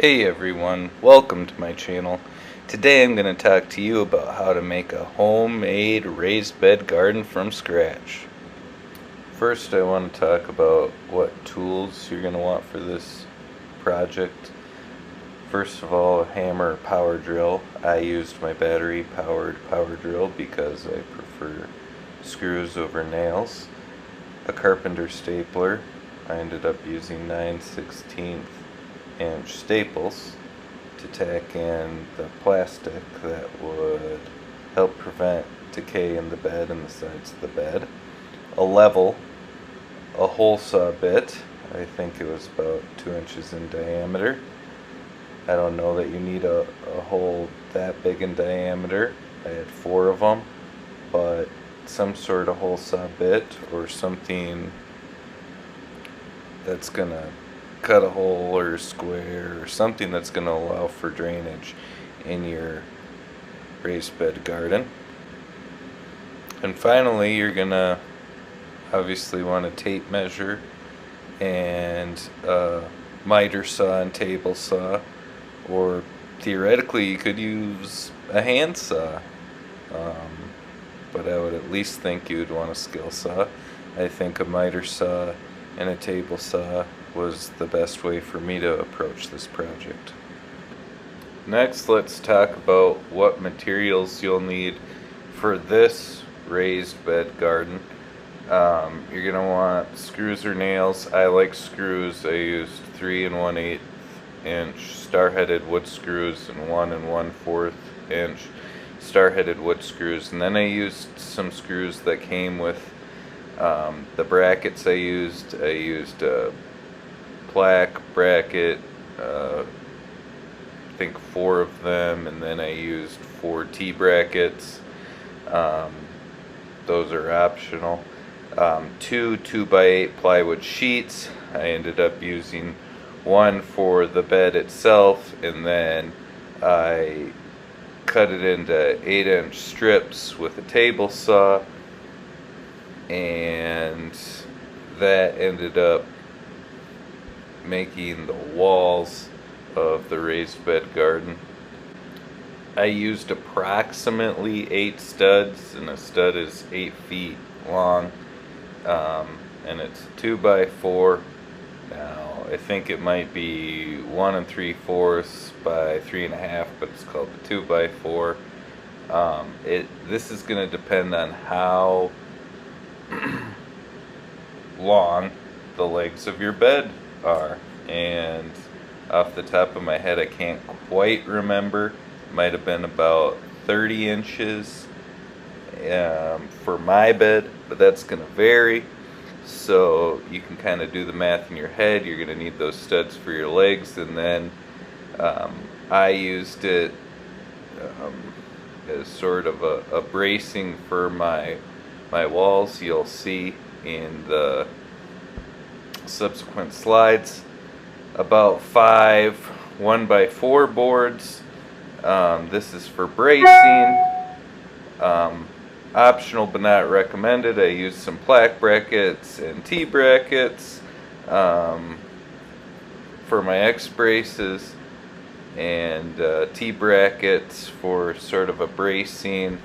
Hey everyone, welcome to my channel. Today I'm going to talk to you about how to make a homemade raised bed garden from scratch. First I want to talk about what tools you're going to want for this project. First of all, a hammer power drill. I used my battery powered power drill because I prefer screws over nails. A carpenter stapler. I ended up using 9/16 inch staples to tack in the plastic that would help prevent decay in the bed and the sides of the bed. A level, a hole saw bit. I think it was about 2 inches in diameter. I don't know that you need a hole that big in diameter. I had 4 of them, but some sort of hole saw bit or something that's gonna cut a hole or a square or something that's going to allow for drainage in your raised bed garden. And finally, you're going to obviously want a tape measure and a miter saw and table saw, or theoretically you could use a hand saw, but I would at least think you'd want a skill saw. I think a miter saw and a table saw was the best way for me to approach this project. Next, let's talk about what materials you'll need for this raised bed garden. You're going to want screws or nails. I like screws. I used 3 1/8 inch star-headed wood screws and 1 1/4 inch star-headed wood screws, and then I used some screws that came with the brackets. I used a plaque bracket, I think 4 of them, and then I used 4 T-brackets. Those are optional. 2 2x8 plywood sheets. I ended up using 1 for the bed itself, and then I cut it into 8-inch strips with a table saw, and that ended up making the walls of the raised bed garden. I used approximately 8 studs, and a stud is 8 feet long, and it's 2x4. Now I think it might be 1 3/4 by 3.5, but it's called the 2x4. This is going to depend on how long the legs of your bed are, and off the top of my head I can't quite remember. It might have been about 30 inches for my bed, but that's going to vary, so you can kind of do the math in your head. You're going to need those studs for your legs, and then I used it as sort of a bracing for my walls. You'll see in the subsequent slides about 5 1x4 boards. This is for bracing. Optional but not recommended. I used some plaque brackets and T brackets for my X braces, and T brackets for sort of a bracing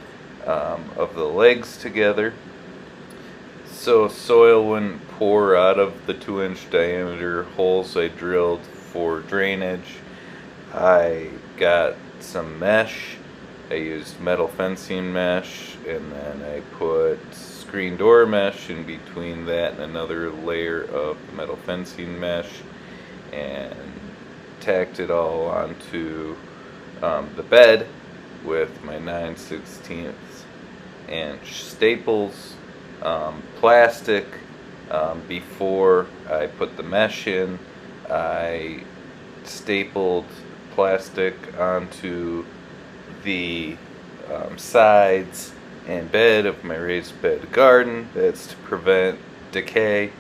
of the legs together, so soil wouldn't pour out of the 2-inch diameter holes I drilled for drainage. I got some mesh. I used metal fencing mesh, and then I put screen door mesh in between that and another layer of metal fencing mesh, and tacked it all onto the bed with my 9/16 inch staples. Plastic. Before I put the mesh in, I stapled plastic onto the sides and bed of my raised bed garden. That's to prevent decay.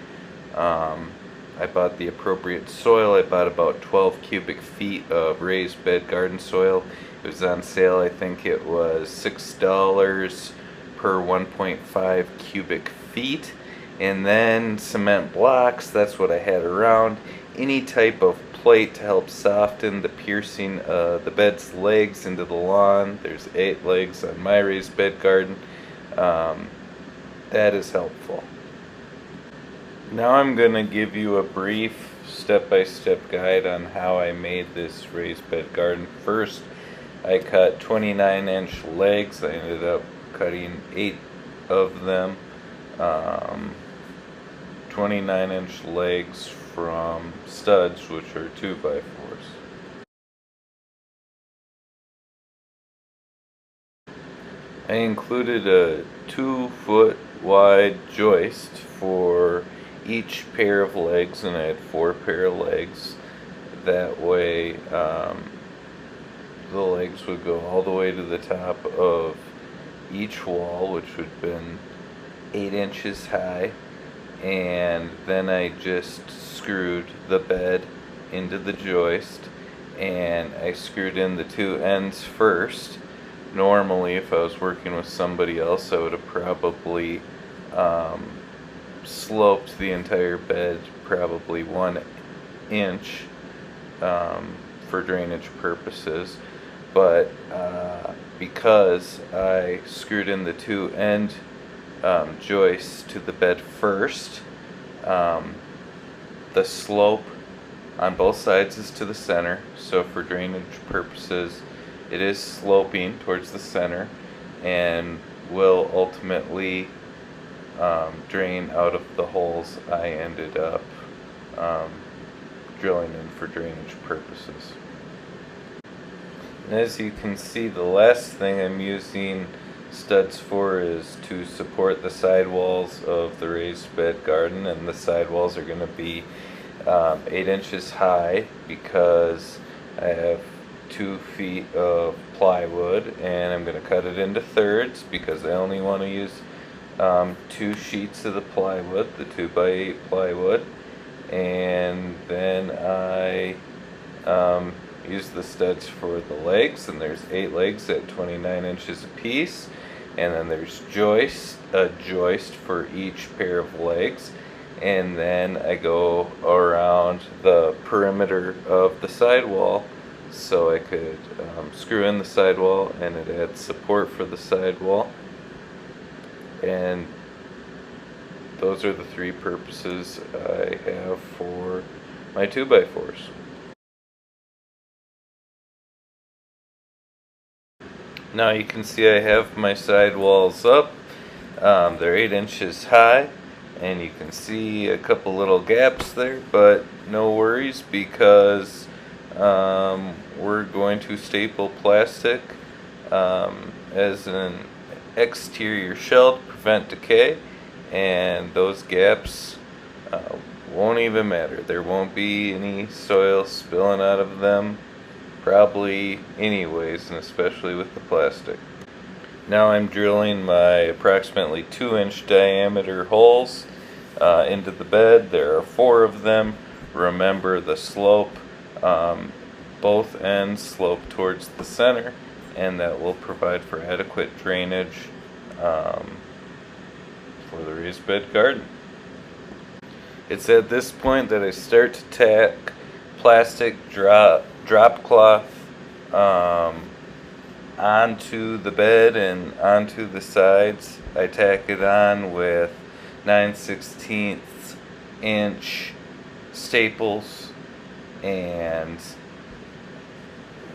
I bought the appropriate soil. I bought about 12 cubic feet of raised bed garden soil. It was on sale. I think it was $6 per 1.5 cubic feet. And then cement blocks. That's what I had around. any type of plate to help soften the piercing the bed's legs into the lawn. There's 8 legs on my raised bed garden. That is helpful. Now I'm going to give you a brief step-by-step guide on how I made this raised bed garden. First, I cut 29-inch legs. I ended up cutting 8 of them. 29-inch legs from studs, which are 2x4s. I included a 2-foot wide joist for each pair of legs, and I had 4 pair of legs. That way the legs would go all the way to the top of each wall, which would have been 8 inches high, and then I just screwed the bed into the joist, and I screwed in the 2 ends first. Normally, if I was working with somebody else, I would have probably sloped the entire bed probably 1 inch for drainage purposes, but because I screwed in the 2 end joists to the bed first, the slope on both sides is to the center, so for drainage purposes it is sloping towards the center and will ultimately drain out of the holes I ended up drilling in for drainage purposes. And as you can see, the last thing I'm using studs for is to support the sidewalls of the raised bed garden, and the sidewalls are going to be 8 inches high because I have 2 feet of plywood, and I'm going to cut it into thirds because I only want to use 2 sheets of the plywood, the 2x8 plywood, and then I use the studs for the legs, and there's 8 legs at 29 inches apiece, and then there's a joist for each pair of legs, and then I go around the perimeter of the sidewall so I could screw in the sidewall, and it adds support for the sidewall. And those are the 3 purposes I have for my 2x4s. Now you can see I have my sidewalls up. They're 8 inches high, and you can see a couple little gaps there, but no worries because we're going to staple plastic as an exterior shell to prevent decay, and those gaps won't even matter. There won't be any soil spilling out of them, probably anyways, and especially with the plastic. Now I'm drilling my approximately 2-inch diameter holes into the bed. There are 4 of them. Remember the slope, both ends slope towards the center, and that will provide for adequate drainage for the raised bed garden. It's at this point that I start to tack plastic drop cloth onto the bed and onto the sides. I tack it on with 9/16 inch staples, and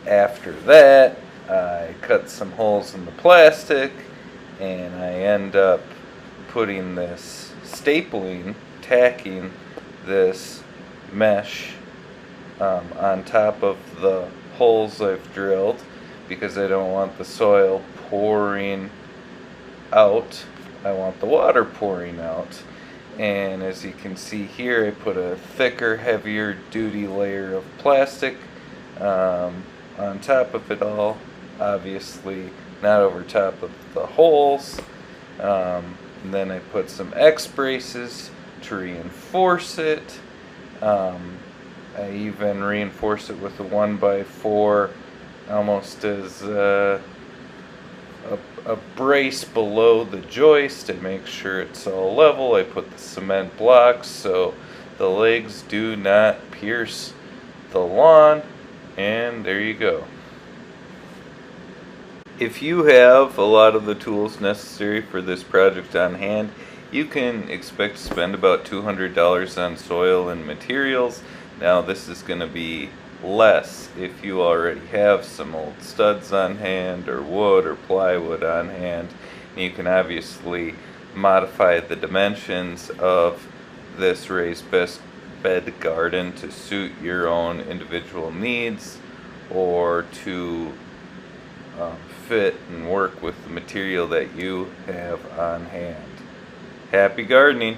after that I cut some holes in the plastic, and I end up putting this tacking this mesh on top of the holes I've drilled, because I don't want the soil pouring out. I want the water pouring out. And as you can see here, I put a thicker, heavier duty layer of plastic on top of it all, obviously not over top of the holes. And then I put some X braces to reinforce it. I even reinforce it with a 1x4 almost as a brace below the joist. I make sure it's all level. I put the cement blocks so the legs do not pierce the lawn, and there you go. If you have a lot of the tools necessary for this project on hand, you can expect to spend about $200 on soil and materials. Now this is going to be less if you already have some old studs on hand, or wood or plywood on hand. And you can obviously modify the dimensions of this raised bed garden to suit your own individual needs, or to fit and work with the material that you have on hand. Happy gardening!